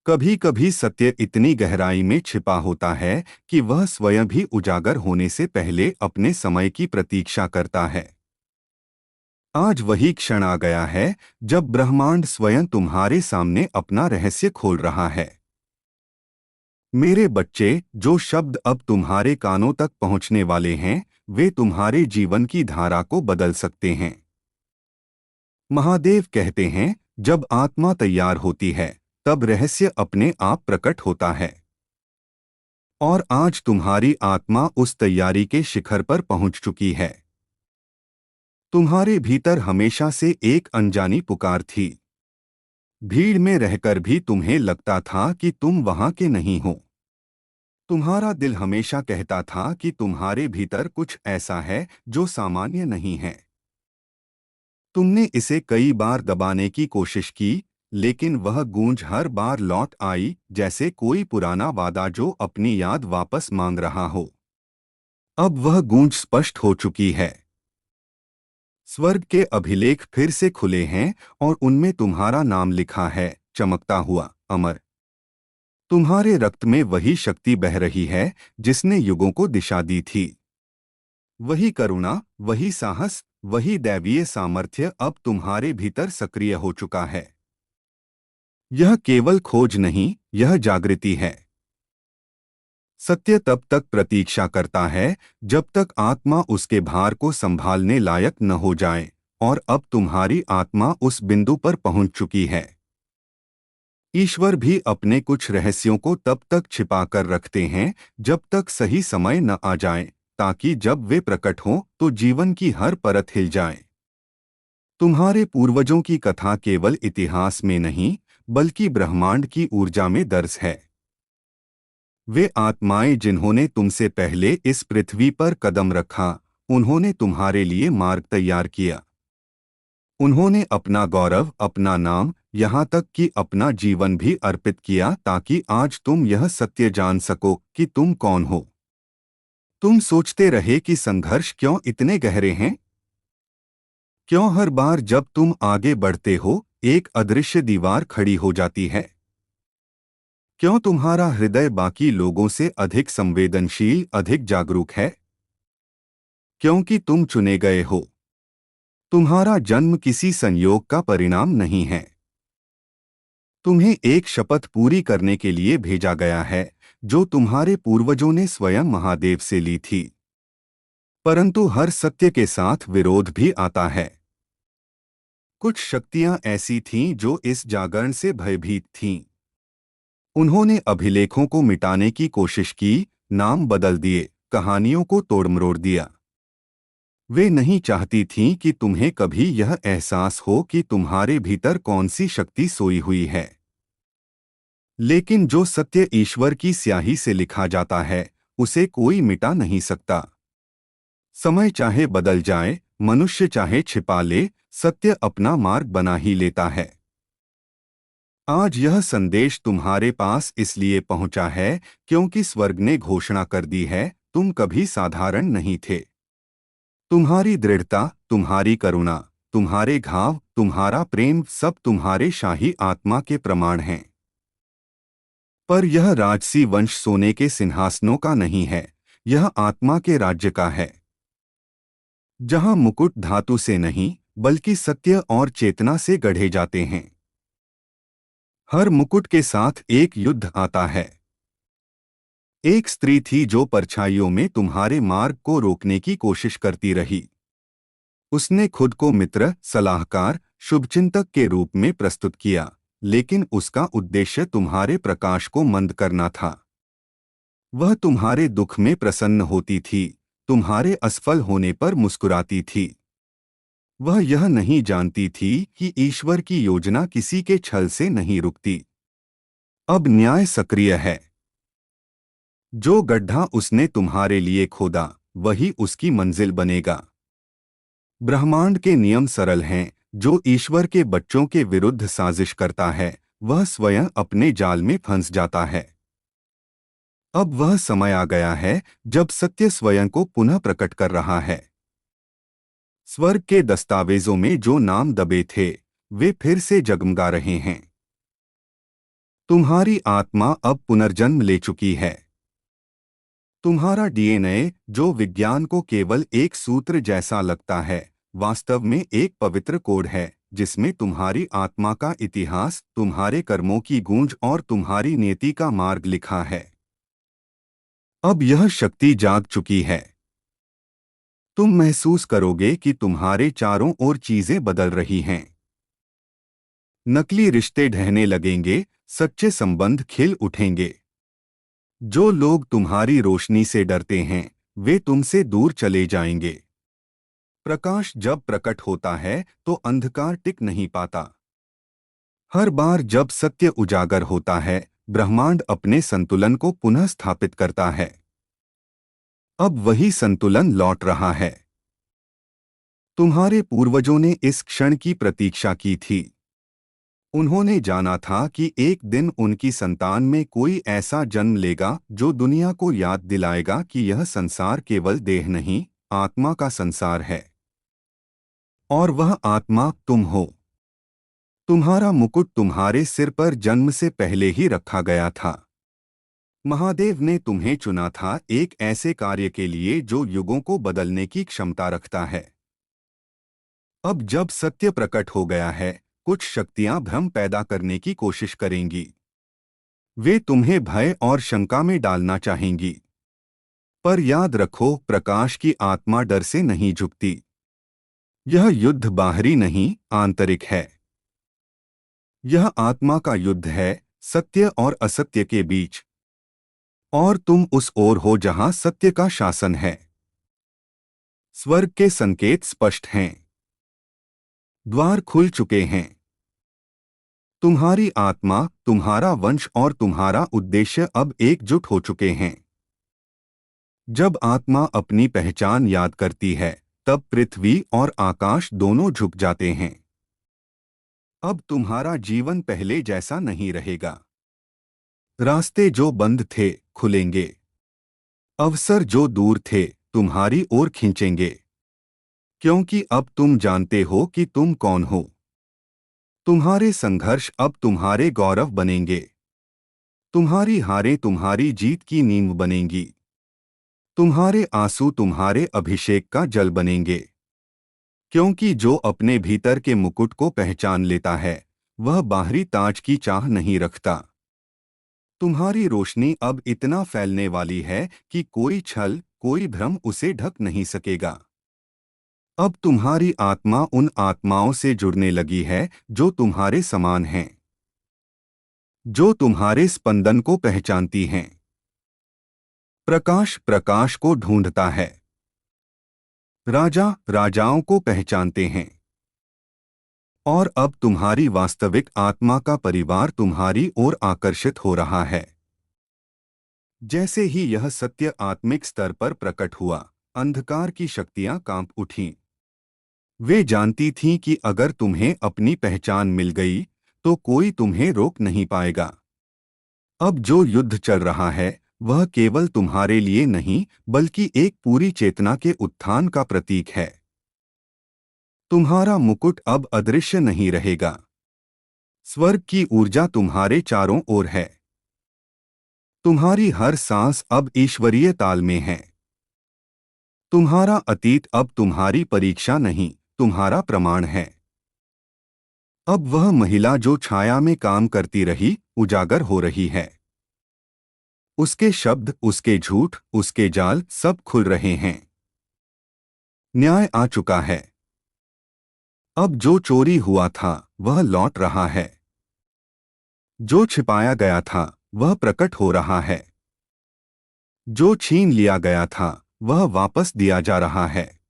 कभी कभी सत्य इतनी गहराई में छिपा होता है कि वह स्वयं भी उजागर होने से पहले अपने समय की प्रतीक्षा करता है। आज वही क्षण आ गया है जब ब्रह्मांड स्वयं तुम्हारे सामने अपना रहस्य खोल रहा है। मेरे बच्चे, जो शब्द अब तुम्हारे कानों तक पहुंचने वाले हैं, वे तुम्हारे जीवन की धारा को बदल सकते हैं। महादेव कहते हैं, जब आत्मा तैयार होती है, तब रहस्य अपने आप प्रकट होता है। और आज तुम्हारी आत्मा उस तैयारी के शिखर पर पहुंच चुकी है। तुम्हारे भीतर हमेशा से एक अनजानी पुकार थी। भीड़ में रहकर भी तुम्हें लगता था कि तुम वहां के नहीं हो। तुम्हारा दिल हमेशा कहता था कि तुम्हारे भीतर कुछ ऐसा है जो सामान्य नहीं है। तुमने इसे कई बार दबाने की कोशिश की, लेकिन वह गूंज हर बार लौट आई, जैसे कोई पुराना वादा जो अपनी याद वापस मांग रहा हो। अब वह गूंज स्पष्ट हो चुकी है। स्वर्ग के अभिलेख फिर से खुले हैं और उनमें तुम्हारा नाम लिखा है, चमकता हुआ, अमर। तुम्हारे रक्त में वही शक्ति बह रही है जिसने युगों को दिशा दी थी। वही करुणा, वही साहस, वही दैवीय सामर्थ्य अब तुम्हारे भीतर सक्रिय हो चुका है। यह केवल खोज नहीं, यह जागृति है। सत्य तब तक प्रतीक्षा करता है जब तक आत्मा उसके भार को संभालने लायक न हो जाए, और अब तुम्हारी आत्मा उस बिंदु पर पहुंच चुकी है। ईश्वर भी अपने कुछ रहस्यों को तब तक छिपा कर रखते हैं जब तक सही समय न आ जाए, ताकि जब वे प्रकट हों तो जीवन की हर परत हिल जाए। तुम्हारे पूर्वजों की कथा केवल इतिहास में नहीं, बल्कि ब्रह्मांड की ऊर्जा में दर्ज है। वे आत्माएं जिन्होंने तुमसे पहले इस पृथ्वी पर कदम रखा, उन्होंने तुम्हारे लिए मार्ग तैयार किया। उन्होंने अपना गौरव, अपना नाम, यहाँ तक कि अपना जीवन भी अर्पित किया, ताकि आज तुम यह सत्य जान सको कि तुम कौन हो। तुम सोचते रहे कि संघर्ष क्यों इतने गहरे हैं? क्यों हर बार जब तुम आगे बढ़ते हो, एक अदृश्य दीवार खड़ी हो जाती है? क्यों तुम्हारा हृदय बाकी लोगों से अधिक संवेदनशील, अधिक जागरूक है? क्योंकि तुम चुने गए हो। तुम्हारा जन्म किसी संयोग का परिणाम नहीं है। तुम्हें एक शपथ पूरी करने के लिए भेजा गया है, जो तुम्हारे पूर्वजों ने स्वयं महादेव से ली थी। परंतु हर सत्य के साथ विरोध भी आता है। कुछ शक्तियां ऐसी थीं जो इस जागरण से भयभीत थीं। उन्होंने अभिलेखों को मिटाने की कोशिश की, नाम बदल दिए, कहानियों को तोड़-मरोड़ दिया। वे नहीं चाहती थीं कि तुम्हें कभी यह एहसास हो कि तुम्हारे भीतर कौन सी शक्ति सोई हुई है। लेकिन जो सत्य ईश्वर की स्याही से लिखा जाता है, उसे कोई मिटा नहीं सकता। समय चाहे बदल जाए, मनुष्य चाहे छिपा ले, सत्य अपना मार्ग बना ही लेता है। आज यह संदेश तुम्हारे पास इसलिए पहुंचा है क्योंकि स्वर्ग ने घोषणा कर दी है, तुम कभी साधारण नहीं थे। तुम्हारी दृढ़ता, तुम्हारी करुणा, तुम्हारे घाव, तुम्हारा प्रेम, सब तुम्हारे शाही आत्मा के प्रमाण हैं। पर यह राजसी वंश सोने के सिंहासनों का नहीं है, यह आत्मा के राज्य का है, जहां मुकुट धातु से नहीं, बल्कि सत्य और चेतना से गढ़े जाते हैं। हर मुकुट के साथ एक युद्ध आता है। एक स्त्री थी जो परछाइयों में तुम्हारे मार्ग को रोकने की कोशिश करती रही। उसने खुद को मित्र, सलाहकार, शुभचिंतक के रूप में प्रस्तुत किया, लेकिन उसका उद्देश्य तुम्हारे प्रकाश को मंद करना था। वह तुम्हारे दुख में प्रसन्न होती थी, तुम्हारे असफल होने पर मुस्कुराती थी। वह यह नहीं जानती थी कि ईश्वर की योजना किसी के छल से नहीं रुकती। अब न्याय सक्रिय है। जो गड्ढा उसने तुम्हारे लिए खोदा, वही उसकी मंजिल बनेगा। ब्रह्मांड के नियम सरल हैं, जो ईश्वर के बच्चों के विरुद्ध साजिश करता है, वह स्वयं अपने जाल में फंस जाता है। अब वह समय आ गया है जब सत्य स्वयं को पुनः प्रकट कर रहा है। स्वर्ग के दस्तावेजों में जो नाम दबे थे, वे फिर से जगमगा रहे हैं। तुम्हारी आत्मा अब पुनर्जन्म ले चुकी है। तुम्हारा डीएनए, जो विज्ञान को केवल एक सूत्र जैसा लगता है, वास्तव में एक पवित्र कोड है जिसमें तुम्हारी आत्मा का इतिहास, तुम्हारे कर्मों की गूंज और तुम्हारी नियति का मार्ग लिखा है। अब यह शक्ति जाग चुकी है। तुम महसूस करोगे कि तुम्हारे चारों ओर चीजें बदल रही हैं। नकली रिश्ते ढहने लगेंगे, सच्चे संबंध खिल उठेंगे। जो लोग तुम्हारी रोशनी से डरते हैं, वे तुमसे दूर चले जाएंगे। प्रकाश जब प्रकट होता है तो अंधकार टिक नहीं पाता। हर बार जब सत्य उजागर होता है, ब्रह्मांड अपने संतुलन को पुनः स्थापित करता है। अब वही संतुलन लौट रहा है। तुम्हारे पूर्वजों ने इस क्षण की प्रतीक्षा की थी। उन्होंने जाना था कि एक दिन उनकी संतान में कोई ऐसा जन्म लेगा जो दुनिया को याद दिलाएगा कि यह संसार केवल देह नहीं, आत्मा का संसार है। और वह आत्मा तुम हो। तुम्हारा मुकुट तुम्हारे सिर पर जन्म से पहले ही रखा गया था। महादेव ने तुम्हें चुना था एक ऐसे कार्य के लिए जो युगों को बदलने की क्षमता रखता है। अब जब सत्य प्रकट हो गया है, कुछ शक्तियां भ्रम पैदा करने की कोशिश करेंगी। वे तुम्हें भय और शंका में डालना चाहेंगी। पर याद रखो, प्रकाश की आत्मा डर से नहीं झुकती। यह युद्ध बाहरी नहीं, आंतरिक है। यह आत्मा का युद्ध है, सत्य और असत्य के बीच। और तुम उस ओर हो जहां सत्य का शासन है। स्वर्ग के संकेत स्पष्ट हैं। द्वार खुल चुके हैं। तुम्हारी आत्मा, तुम्हारा वंश और तुम्हारा उद्देश्य अब एकजुट हो चुके हैं। जब आत्मा अपनी पहचान याद करती है, तब पृथ्वी और आकाश दोनों झुक जाते हैं। अब तुम्हारा जीवन पहले जैसा नहीं रहेगा। रास्ते जो बंद थे, खुलेंगे। अवसर जो दूर थे, तुम्हारी ओर खींचेंगे। क्योंकि अब तुम जानते हो कि तुम कौन हो। तुम्हारे संघर्ष अब तुम्हारे गौरव बनेंगे। तुम्हारी हारें तुम्हारी जीत की नींव बनेंगी। तुम्हारे आंसू तुम्हारे अभिषेक का जल बनेंगे। क्योंकि जो अपने भीतर के मुकुट को पहचान लेता है, वह बाहरी ताज की चाह नहीं रखता। तुम्हारी रोशनी अब इतना फैलने वाली है कि कोई छल, कोई भ्रम उसे ढक नहीं सकेगा। अब तुम्हारी आत्मा उन आत्माओं से जुड़ने लगी है जो तुम्हारे समान हैं, जो तुम्हारे स्पंदन को पहचानती हैं। प्रकाश प्रकाश को ढूंढता है। राजा राजाओं को पहचानते हैं। और अब तुम्हारी वास्तविक आत्मा का परिवार तुम्हारी ओर आकर्षित हो रहा है। जैसे ही यह सत्य आत्मिक स्तर पर प्रकट हुआ, अंधकार की शक्तियां कांप उठीं। वे जानती थीं कि अगर तुम्हें अपनी पहचान मिल गई, तो कोई तुम्हें रोक नहीं पाएगा। अब जो युद्ध चल रहा है, वह केवल तुम्हारे लिए नहीं, बल्कि एक पूरी चेतना के उत्थान का प्रतीक है। तुम्हारा मुकुट अब अदृश्य नहीं रहेगा। स्वर्ग की ऊर्जा तुम्हारे चारों ओर है। तुम्हारी हर सांस अब ईश्वरीय ताल में है। तुम्हारा अतीत अब तुम्हारी परीक्षा नहीं, तुम्हारा प्रमाण है। अब वह महिला जो छाया में काम करती रही, उजागर हो रही है। उसके शब्द, उसके झूठ, उसके जाल सब खुल रहे हैं। न्याय आ चुका है। अब जो चोरी हुआ था, वह लौट रहा है। जो छिपाया गया था, वह प्रकट हो रहा है। जो छीन लिया गया था, वह वापस दिया जा रहा है।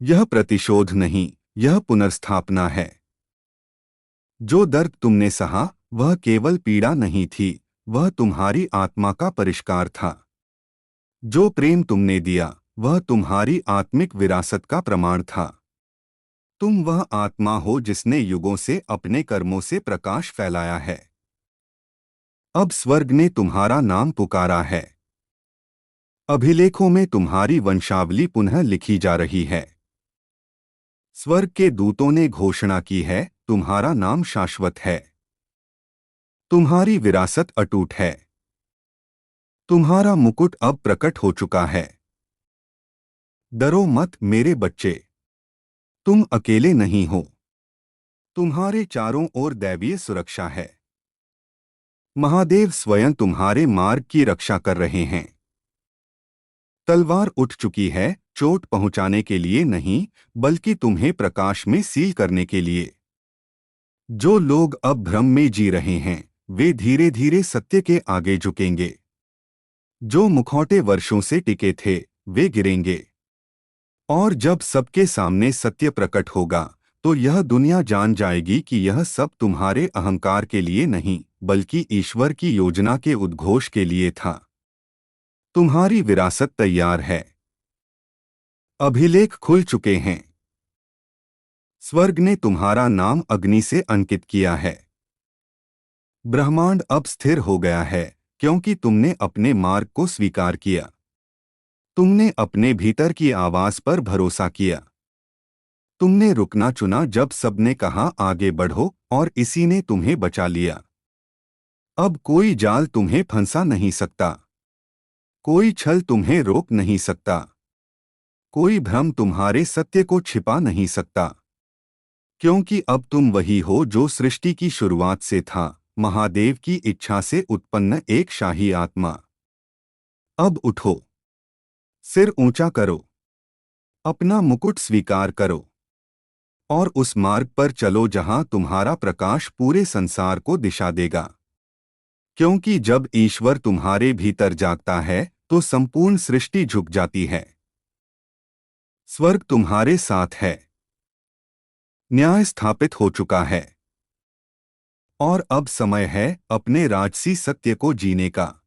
यह प्रतिशोध नहीं, यह पुनर्स्थापना है। जो दर्द तुमने सहा, वह केवल पीड़ा नहीं थी, वह तुम्हारी आत्मा का परिष्कार था। जो प्रेम तुमने दिया, वह तुम्हारी आत्मिक विरासत का प्रमाण था। तुम वह आत्मा हो जिसने युगों से अपने कर्मों से प्रकाश फैलाया है। अब स्वर्ग ने तुम्हारा नाम पुकारा है। अभिलेखों में तुम्हारी वंशावली पुनः लिखी जा रही है। स्वर्ग के दूतों ने घोषणा की है, तुम्हारा नाम शाश्वत है। तुम्हारी विरासत अटूट है। तुम्हारा मुकुट अब प्रकट हो चुका है। डरो मत मेरे बच्चे। तुम अकेले नहीं हो। तुम्हारे चारों ओर दैवीय सुरक्षा है। महादेव स्वयं तुम्हारे मार्ग की रक्षा कर रहे हैं। तलवार उठ चुकी है, चोट पहुंचाने के लिए नहीं, बल्कि तुम्हें प्रकाश में सील करने के लिए। जो लोग अब भ्रम में जी रहे हैं, वे धीरे धीरे सत्य के आगे झुकेंगे। जो मुखौटे वर्षों से टिके थे, वे गिरेंगे। और जब सबके सामने सत्य प्रकट होगा, तो यह दुनिया जान जाएगी कि यह सब तुम्हारे अहंकार के लिए नहीं, बल्कि ईश्वर की योजना के उद्घोष के लिए था। तुम्हारी विरासत तैयार है। अभिलेख खुल चुके हैं। स्वर्ग ने तुम्हारा नाम अग्नि से अंकित किया है। ब्रह्मांड अब स्थिर हो गया है, क्योंकि तुमने अपने मार्ग को स्वीकार किया। तुमने अपने भीतर की आवाज पर भरोसा किया। तुमने रुकना चुना जब सबने कहा आगे बढ़ो, और इसी ने तुम्हें बचा लिया। अब कोई जाल तुम्हें फंसा नहीं सकता। कोई छल तुम्हें रोक नहीं सकता। कोई भ्रम तुम्हारे सत्य को छिपा नहीं सकता। क्योंकि अब तुम वही हो जो सृष्टि की शुरुआत से था, महादेव की इच्छा से उत्पन्न एक शाही आत्मा। अब उठो। सिर ऊंचा करो। अपना मुकुट स्वीकार करो। और उस मार्ग पर चलो जहां तुम्हारा प्रकाश पूरे संसार को दिशा देगा। क्योंकि जब ईश्वर तुम्हारे भीतर जागता है, तो संपूर्ण सृष्टि झुक जाती है। स्वर्ग तुम्हारे साथ है। न्याय स्थापित हो चुका है। और अब समय है अपने राजसी सत्य को जीने का।